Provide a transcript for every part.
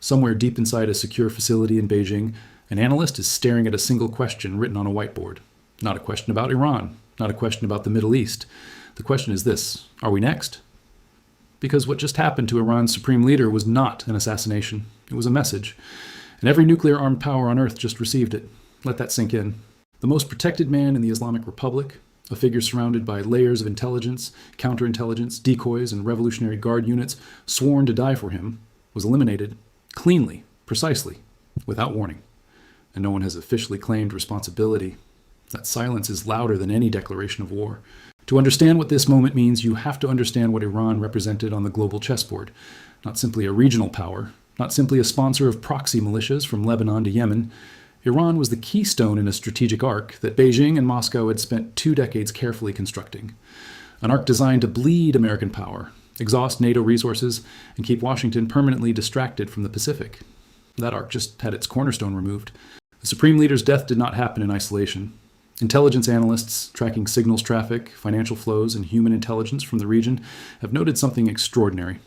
Somewhere deep inside a secure facility in Beijing, an analyst is staring at a single question written on a whiteboard. Not a question about Iran, not a question about the Middle East. The question is this: are we next? Because what just happened to Iran's supreme leader was not an assassination. It was a message. And every nuclear-armed power on Earth just received it. Let that sink in. The most protected man in the Islamic Republic, a figure surrounded by layers of intelligence, counterintelligence, decoys, and Revolutionary Guard units sworn to die for him, was eliminated cleanly, precisely, without warning. And no one has officially claimed responsibility. That silence is louder than any declaration of war. To understand what this moment means, you have to understand what Iran represented on the global chessboard. Not simply a regional power, not simply a sponsor of proxy militias from Lebanon to Yemen. Iran was the keystone in a strategic arc that Beijing and Moscow had spent 2 decades carefully constructing. An arc designed to bleed American power, exhaust NATO resources, and keep Washington permanently distracted from the Pacific. That arc just had its cornerstone removed. The Supreme Leader's death did not happen in isolation. Intelligence analysts tracking signals traffic, financial flows, and human intelligence from the region have noted something extraordinary.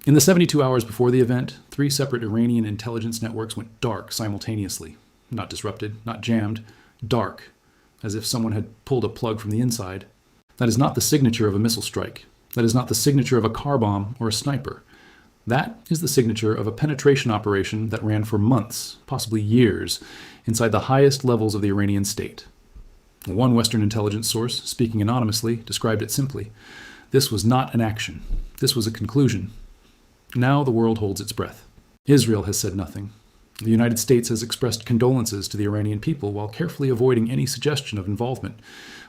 In the 72 hours before the event, 3 separate Iranian intelligence networks went dark simultaneously. Not disrupted, not jammed, dark, as if someone had pulled a plug from the inside. That is not the signature of a missile strike. That is not the signature of a car bomb or a sniper. That is the signature of a penetration operation that ran for months, possibly years, inside the highest levels of the Iranian state. One Western intelligence source, speaking anonymously, described it simply. This was not an action. This was a conclusion. Now the world holds its breath. Israel has said nothing. The United States has expressed condolences to the Iranian people while carefully avoiding any suggestion of involvement.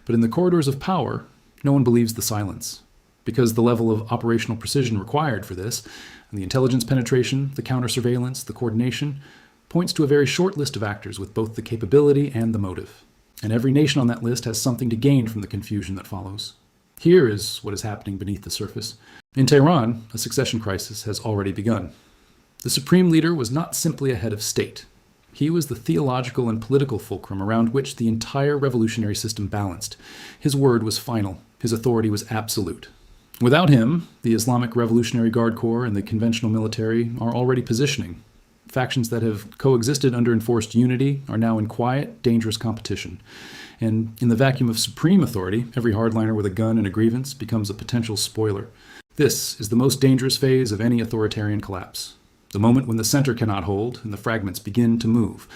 But in the corridors of power, no one believes the silence. Because the level of operational precision required for this, and the intelligence penetration, the counter-surveillance, the coordination, points to a very short list of actors with both the capability and the motive. And every nation on that list has something to gain from the confusion that follows. Here is what is happening beneath the surface. In Tehran, a succession crisis has already begun. The supreme leader was not simply a head of state. He was the theological and political fulcrum around which the entire revolutionary system balanced. His word was final. His authority was absolute. Without him, the Islamic Revolutionary Guard Corps and the conventional military are already positioning. Factions that have coexisted under enforced unity are now in quiet, dangerous competition. And in the vacuum of supreme authority, every hardliner with a gun and a grievance becomes a potential spoiler. This is the most dangerous phase of any authoritarian collapse. The moment when the center cannot hold and the fragments begin to move.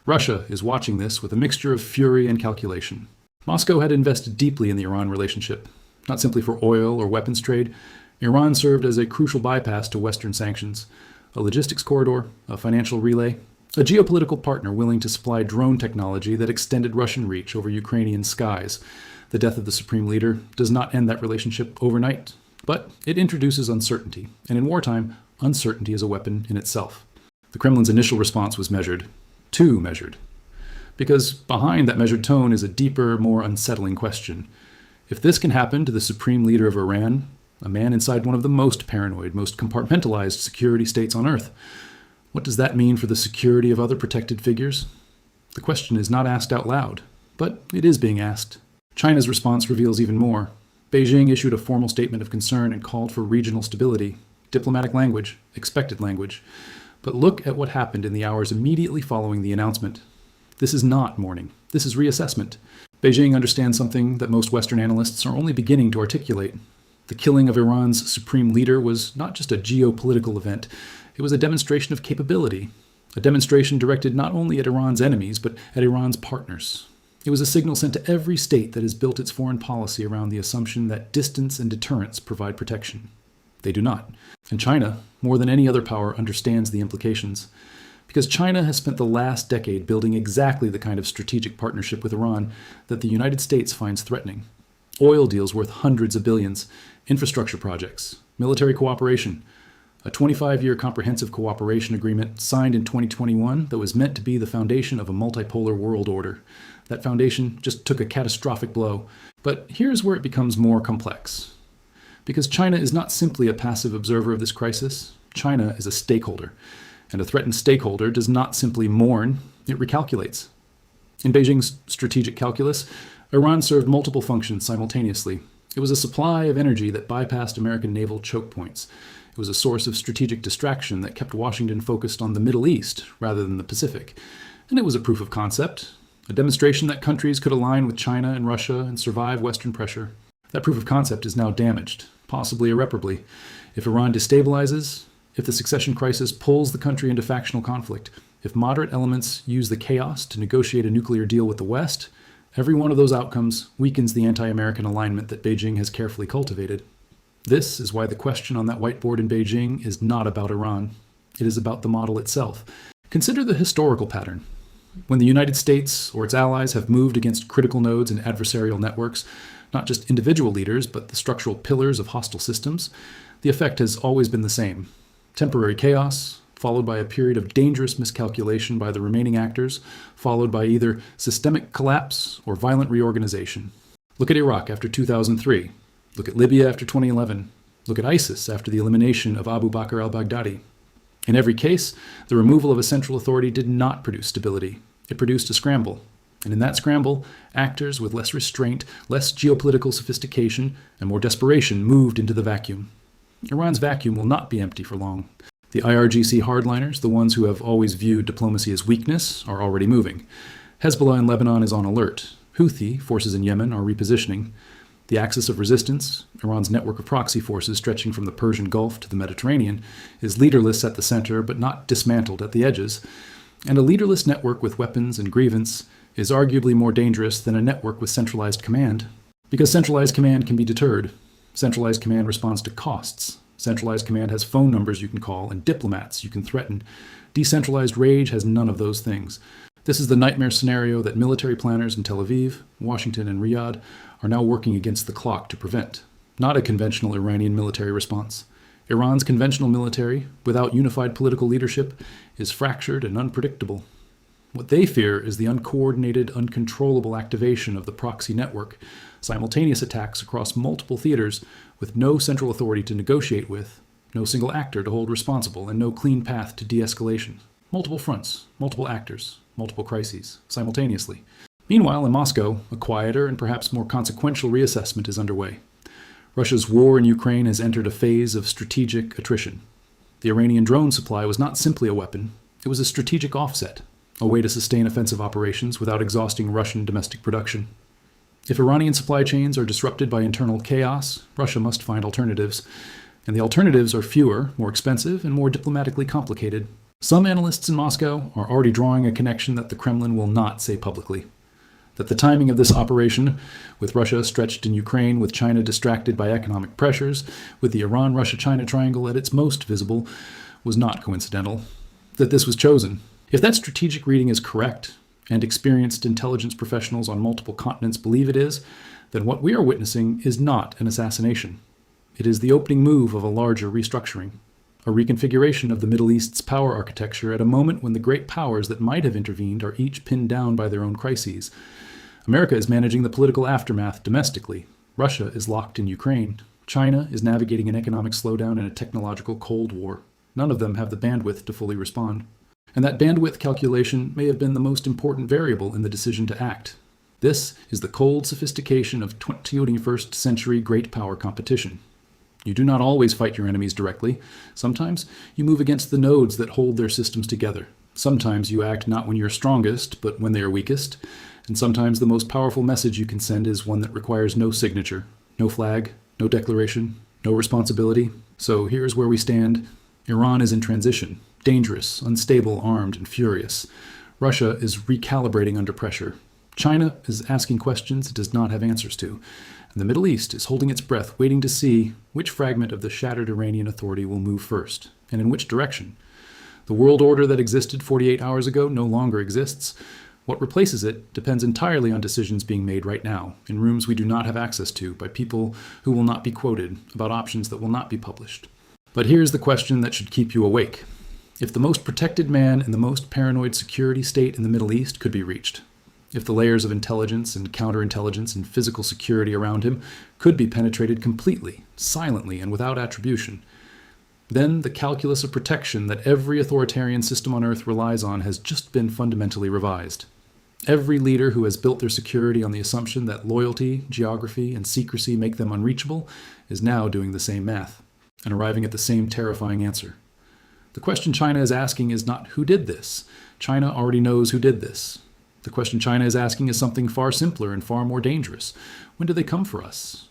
Russia is watching this with a mixture of fury and calculation. Moscow had invested deeply in the Iran relationship. Not simply for oil or weapons trade, Iran served as a crucial bypass to Western sanctions, a logistics corridor, a financial relay, a geopolitical partner willing to supply drone technology that extended Russian reach over Ukrainian skies. The death of the supreme leader does not end that relationship overnight, but it introduces uncertainty, and in wartime, uncertainty is a weapon in itself. The Kremlin's initial response was measured, too measured, because behind that measured tone is a deeper, more unsettling question. If this can happen to the supreme leader of Iran, a man inside one of the most paranoid, most compartmentalized security states on Earth, what does that mean for the security of other protected figures? The question is not asked out loud, but it is being asked. China's response reveals even more. Beijing issued a formal statement of concern and called for regional stability. Diplomatic language, expected language. But look at what happened in the hours immediately following the announcement. This is not mourning. This is reassessment. Beijing understands something that most Western analysts are only beginning to articulate. The killing of Iran's supreme leader was not just a geopolitical event. It was a demonstration of capability. A demonstration directed not only at Iran's enemies, but at Iran's partners. It was a signal sent to every state that has built its foreign policy around the assumption that distance and deterrence provide protection. They do not. And China, more than any other power, understands the implications. Because China has spent the last decade building exactly the kind of strategic partnership with Iran that the United States finds threatening. Oil deals worth hundreds of billions, infrastructure projects, military cooperation, a 25-year comprehensive cooperation agreement signed in 2021 that was meant to be the foundation of a multipolar world order. That foundation just took a catastrophic blow. But here's where it becomes more complex. Because China is not simply a passive observer of this crisis, China is a stakeholder. And a threatened stakeholder does not simply mourn, it recalculates. In Beijing's strategic calculus, Iran served multiple functions simultaneously. It was a supply of energy that bypassed American naval choke points. It was a source of strategic distraction that kept Washington focused on the Middle East rather than the Pacific. And it was a proof of concept, a demonstration that countries could align with China and Russia and survive Western pressure. That proof of concept is now damaged, possibly irreparably. If Iran destabilizes, if the succession crisis pulls the country into factional conflict, if moderate elements use the chaos to negotiate a nuclear deal with the West, every one of those outcomes weakens the anti-American alignment that Beijing has carefully cultivated. This is why the question on that whiteboard in Beijing is not about Iran. It is about the model itself. Consider the historical pattern. When the United States or its allies have moved against critical nodes and adversarial networks, not just individual leaders, but the structural pillars of hostile systems, the effect has always been the same. Temporary chaos, followed by a period of dangerous miscalculation by the remaining actors, followed by either systemic collapse or violent reorganization. Look at Iraq after 2003. Look at Libya after 2011. Look at ISIS after the elimination of Abu Bakr al-Baghdadi. In every case, the removal of a central authority did not produce stability. It produced a scramble. And in that scramble, actors with less restraint, less geopolitical sophistication, and more desperation moved into the vacuum. Iran's vacuum will not be empty for long. The IRGC hardliners, the ones who have always viewed diplomacy as weakness, are already moving. Hezbollah in Lebanon is on alert. Houthi forces in Yemen are repositioning. The axis of resistance, Iran's network of proxy forces stretching from the Persian Gulf to the Mediterranean, is leaderless at the center but not dismantled at the edges. And a leaderless network with weapons and grievance is arguably more dangerous than a network with centralized command. Because centralized command can be deterred. Centralized command responds to costs. Centralized command has phone numbers you can call and diplomats you can threaten. Decentralized rage has none of those things. This is the nightmare scenario that military planners in Tel Aviv, Washington, and Riyadh are now working against the clock to prevent. Not a conventional Iranian military response. Iran's conventional military, without unified political leadership, is fractured and unpredictable. What they fear is the uncoordinated, uncontrollable activation of the proxy network, simultaneous attacks across multiple theaters with no central authority to negotiate with, no single actor to hold responsible, and no clean path to de-escalation. Multiple fronts, multiple actors, multiple crises, simultaneously. Meanwhile, in Moscow, a quieter and perhaps more consequential reassessment is underway. Russia's war in Ukraine has entered a phase of strategic attrition. The Iranian drone supply was not simply a weapon, it was a strategic offset, a way to sustain offensive operations without exhausting Russian domestic production. If Iranian supply chains are disrupted by internal chaos, Russia must find alternatives. And the alternatives are fewer, more expensive, and more diplomatically complicated. Some analysts in Moscow are already drawing a connection that the Kremlin will not say publicly. That the timing of this operation, with Russia stretched in Ukraine, with China distracted by economic pressures, with the Iran-Russia-China triangle at its most visible, was not coincidental. That this was chosen. If that strategic reading is correct, and experienced intelligence professionals on multiple continents believe it is, then what we are witnessing is not an assassination. It is the opening move of a larger restructuring, a reconfiguration of the Middle East's power architecture at a moment when the great powers that might have intervened are each pinned down by their own crises. America is managing the political aftermath domestically. Russia is locked in Ukraine. China is navigating an economic slowdown and a technological Cold War. None of them have the bandwidth to fully respond. And that bandwidth calculation may have been the most important variable in the decision to act. This is the cold sophistication of 21st century great power competition. You do not always fight your enemies directly. Sometimes you move against the nodes that hold their systems together. Sometimes you act not when you're strongest, but when they are weakest. And sometimes the most powerful message you can send is one that requires no signature, no flag, no declaration, no responsibility. So here's where we stand. Iran is in transition. Dangerous, unstable, armed, and furious. Russia is recalibrating under pressure. China is asking questions it does not have answers to. And the Middle East is holding its breath, waiting to see which fragment of the shattered Iranian authority will move first, and in which direction. The world order that existed 48 hours ago no longer exists. What replaces it depends entirely on decisions being made right now, in rooms we do not have access to, by people who will not be quoted, about options that will not be published. But here's the question that should keep you awake. If the most protected man in the most paranoid security state in the Middle East could be reached, if the layers of intelligence and counterintelligence and physical security around him could be penetrated completely, silently, and without attribution, then the calculus of protection that every authoritarian system on Earth relies on has just been fundamentally revised. Every leader who has built their security on the assumption that loyalty, geography, and secrecy make them unreachable is now doing the same math. and arriving at the same terrifying answer. The question China is asking is not who did this. China already knows who did this. The question China is asking is something far simpler and far more dangerous. When did they come for us?